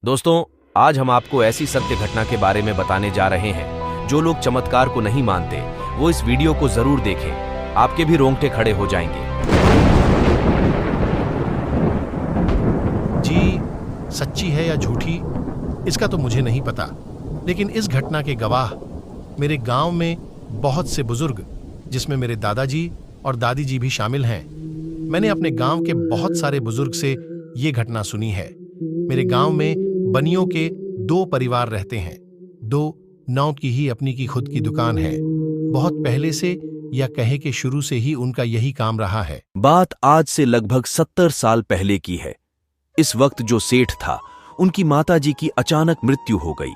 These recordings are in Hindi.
दोस्तों, आज हम आपको ऐसी सत्य घटना के बारे में बताने जा रहे हैं। जो लोग चमत्कार को नहीं मानते वो इस वीडियो को जरूर देखें, आपके भी रोंगटे खड़े हो जाएंगे। जी सच्ची है या झूठी इसका तो मुझे नहीं पता, लेकिन इस घटना के गवाह मेरे गांव में बहुत से बुजुर्ग, जिसमें मेरे दादाजी और दादी जी भी शामिल हैं। मैंने अपने गांव के बहुत सारे बुजुर्ग से ये घटना सुनी है। मेरे गांव में बनियों के 2 परिवार रहते हैं। 2 नाव की ही अपनी की खुद की दुकान है। बहुत पहले से या कहे कि शुरू से ही उनका यही काम रहा है। बात आज से लगभग 70 साल पहले की है। इस वक्त जो सेठ था, उनकी माताजी की अचानक मृत्यु हो गई,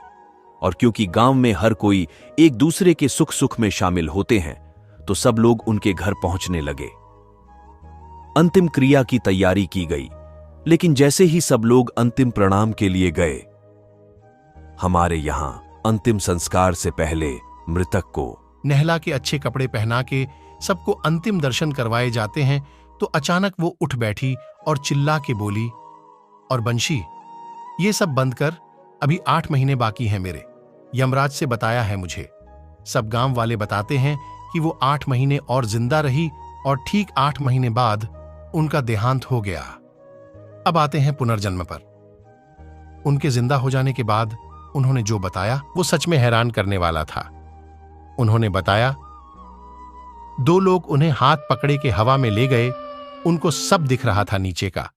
और क्योंकि गांव में हर कोई एक दूसरे के सुख सुख में शामिल होते हैं, तो सब लोग उनके घर पहुंचने लगे। अंतिम क्रिया की तैयारी की गई, लेकिन जैसे ही सब लोग अंतिम प्रणाम के लिए गए, हमारे यहां अंतिम संस्कार से पहले मृतक को नहला के अच्छे कपड़े पहना के सबको अंतिम दर्शन करवाए जाते हैं, तो अचानक वो उठ बैठी और चिल्ला के बोली, और बंशी, ये सब बंद कर, अभी 8 महीने बाकी हैं मेरे। यमराज से बताया है मुझे। सब गांव वाले बताते हैं कि वो 8 महीने और जिंदा रही और ठीक 8 महीने बाद उनका देहांत हो गया। अब आते हैं पुनर्जन्म पर। उनके जिंदा हो जाने के बाद उन्होंने जो बताया वो सच में हैरान करने वाला था। उन्होंने बताया 2 लोग उन्हें हाथ पकड़े के हवा में ले गए। उनको सब दिख रहा था नीचे का,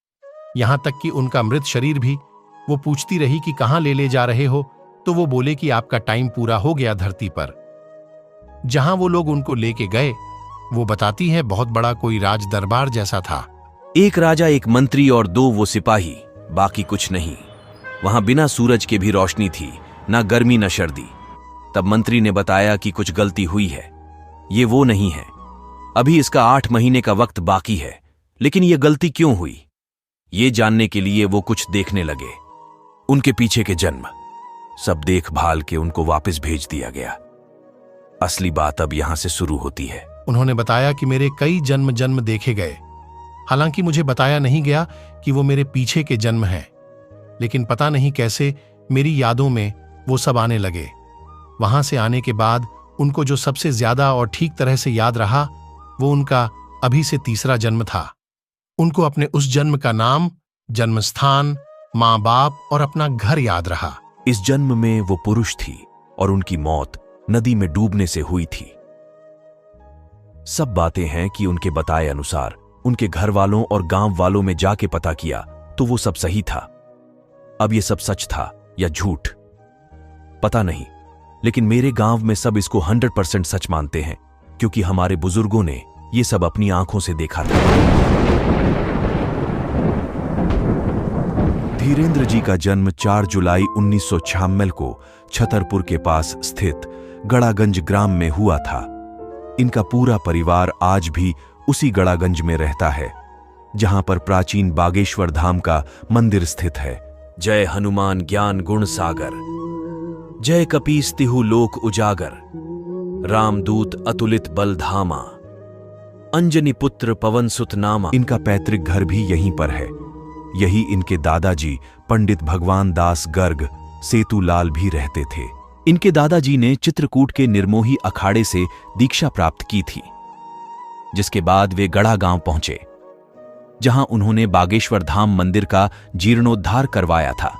यहां तक कि उनका मृत शरीर भी। वो पूछती रही कि कहां ले जा रहे हो, तो वो बोले कि आपका टाइम पूरा हो गया धरती पर। जहां वो लोग उनको लेके गए, वो बताती है बहुत बड़ा कोई राज दरबार जैसा था। एक राजा, एक मंत्री और 2 वो सिपाही, बाकी कुछ नहीं। वहां बिना सूरज के भी रोशनी थी, ना गर्मी न सर्दी। तब मंत्री ने बताया कि कुछ गलती हुई है, ये वो नहीं है। अभी इसका 8 महीने का वक्त बाकी है, लेकिन ये गलती क्यों हुई, ये जानने के लिए वो कुछ देखने लगे। उनके पीछे के जन्म सब देखभाल के उनको वापस भेज दिया गया। असली बात अब यहां से शुरू होती है। उन्होंने बताया कि मेरे कई जन्म देखे गए। हालांकि मुझे बताया नहीं गया कि वो मेरे पीछे के जन्म हैं, लेकिन पता नहीं कैसे मेरी यादों में वो सब आने लगे। वहां से आने के बाद उनको जो सबसे ज्यादा और ठीक तरह से याद रहा, वो उनका अभी से तीसरा जन्म था। उनको अपने उस जन्म का नाम, जन्म स्थान, माँ बाप और अपना घर याद रहा। इस जन्म में वो पुरुष थी और उनकी मौत नदी में डूबने से हुई थी। सब बातें हैं कि उनके बताए अनुसार उनके घर वालों और गांव वालों में जाके पता किया तो वो सब सही था। अब ये सब सच था या झूठ पता नहीं, लेकिन मेरे गांव में सब इसको 100% सच मानते हैं, क्योंकि हमारे बुजुर्गों ने ये सब अपनी आंखों से देखा था। धीरेंद्र जी का जन्म 4 जुलाई 1996 को छतरपुर के पास स्थित गड़ागंज ग्राम में हुआ था। इनका पूरा परिवार आज भी उसी गड़ागंज में रहता है, जहां पर प्राचीन बागेश्वर धाम का मंदिर स्थित है। जय हनुमान ज्ञान गुण सागर, जय कपीस तिहु लोक उजागर, रामदूत अतुलित बल धामा, अंजनी पुत्र पवन सुत नामा। इनका पैतृक घर भी यहीं पर है। यही इनके दादाजी पंडित भगवान दास गर्ग सेतुलाल भी रहते थे। इनके दादाजी ने चित्रकूट के निर्मोही अखाड़े से दीक्षा प्राप्त की थी, जिसके बाद वे गढ़ा गांव पहुंचे, जहां उन्होंने बागेश्वर धाम मंदिर का जीर्णोद्धार करवाया था।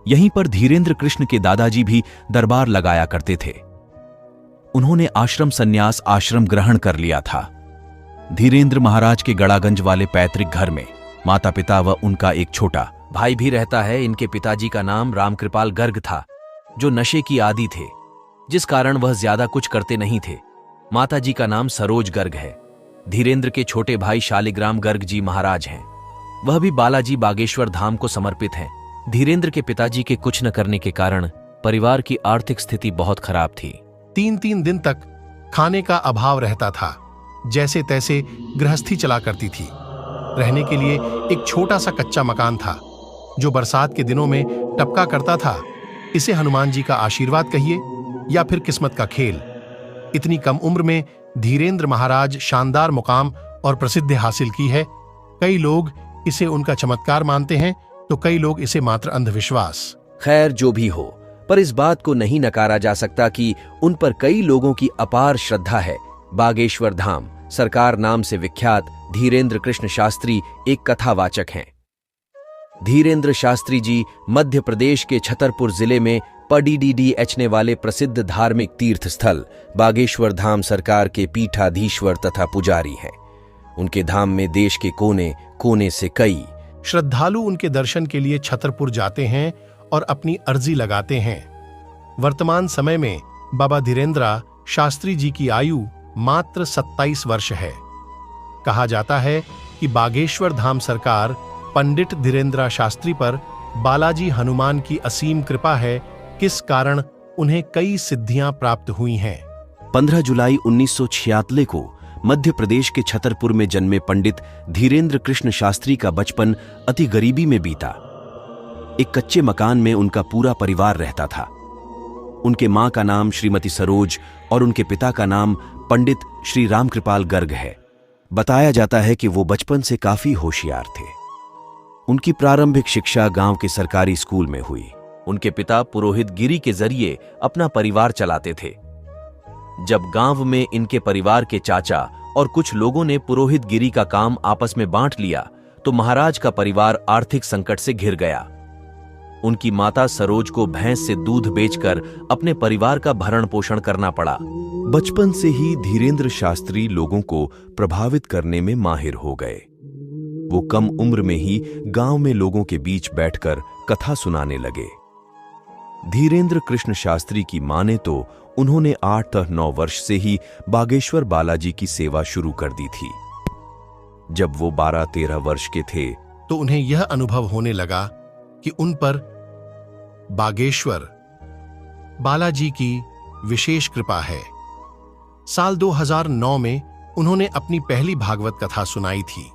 यहीं पर धीरेंद्र कृष्ण के दादाजी भी दरबार लगाया करते थे। उन्होंने आश्रम संन्यास आश्रम ग्रहण कर लिया था। धीरेंद्र महाराज के गड़ागंज वाले पैतृक घर में माता पिता व उनका एक छोटा भाई भी रहता है। इनके पिताजी का नाम रामकृपाल गर्ग था, जो नशे की आदी थे, जिस कारण वह ज्यादा कुछ करते नहीं थे। माताजी का नाम सरोज गर्ग है। धीरेंद्र के छोटे भाई शालिग्राम गर्ग जी महाराज हैं, वह भी बालाजी बागेश्वर धाम को समर्पित हैं। धीरेंद्र के पिताजी के कुछ न करने के कारण परिवार की आर्थिक स्थिति बहुत खराब थी। 3 दिन तक खाने का अभाव रहता था। जैसे तैसे गृहस्थी चला करती थी। रहने के लिए एक छोटा सा कच्चा मकान था, जो बरसात के दिनों में टपका करता था। इसे हनुमान जी का आशीर्वाद कहिए या फिर किस्मत का खेल। इतनी कम उम्र में धीरेंद्र महाराज शानदार मुकाम और प्रसिद्धि हासिल की है। कई लोग इसे उनका चमत्कार मानते हैं, तो कई लोग इसे मात्र अंधविश्वास। खैर जो भी हो, पर इस बात को नहीं नकारा जा सकता कि उन पर कई लोगों की अपार श्रद्धा है। बागेश्वर धाम सरकार नाम से विख्यात धीरेन्द्र कृष्ण शास्त्री एक कथावाचक हैं। धीरेन्द्र शास्त्री जी मध्य प्रदेश के छतरपुर जिले में पडीडीडीएचने वाले प्रसिद्ध धार्मिक तीर्थ स्थल बागेश्वर धाम सरकार के पीठाधीश्वर तथा पुजारी हैं। उनके धाम में देश के कोने कोने से कई श्रद्धालु उनके दर्शन के लिए छतरपुर जाते हैं और अपनी अर्जी लगाते हैं। वर्तमान समय में बाबा धीरेन्द्र शास्त्री जी की आयु मात्र 27 वर्ष है। कहा जाता है कि बागेश्वर धाम सरकार पंडित धीरेन्द्र शास्त्री पर बालाजी हनुमान की असीम कृपा है, किस कारण उन्हें कई सिद्धियां प्राप्त हुई हैं। 15 जुलाई 1946 को मध्य प्रदेश के छतरपुर में जन्मे पंडित धीरेन्द्र कृष्ण शास्त्री का बचपन अति गरीबी में बीता। एक कच्चे मकान में उनका पूरा परिवार रहता था। उनके मां का नाम श्रीमती सरोज और उनके पिता का नाम पंडित श्री रामकृपाल गर्ग है। बताया जाता है कि वो बचपन से काफी होशियार थे। उनकी प्रारंभिक शिक्षा गांव के सरकारी स्कूल में हुई। उनके पिता पुरोहित गिरी के जरिए अपना परिवार चलाते थे। जब गांव में इनके परिवार के चाचा और कुछ लोगों ने पुरोहित गिरी का काम आपस में बांट लिया तो महाराज का परिवार आर्थिक संकट से घिर गया। उनकी माता सरोज को भैंस से दूध बेचकर अपने परिवार का भरण पोषण करना पड़ा। बचपन से ही धीरेन्द्र शास्त्री लोगों को प्रभावित करने में माहिर हो गए। वो कम उम्र में ही गांव में लोगों के बीच बैठकर कथा सुनाने लगे। धीरेन्द्र कृष्ण शास्त्री की माने तो उन्होंने 8-9 वर्ष से ही बागेश्वर बालाजी की सेवा शुरू कर दी थी। जब वो 12-13 वर्ष के थे तो उन्हें यह अनुभव होने लगा कि उन पर बागेश्वर बालाजी की विशेष कृपा है। साल 2009 में उन्होंने अपनी पहली भागवत कथा सुनाई थी।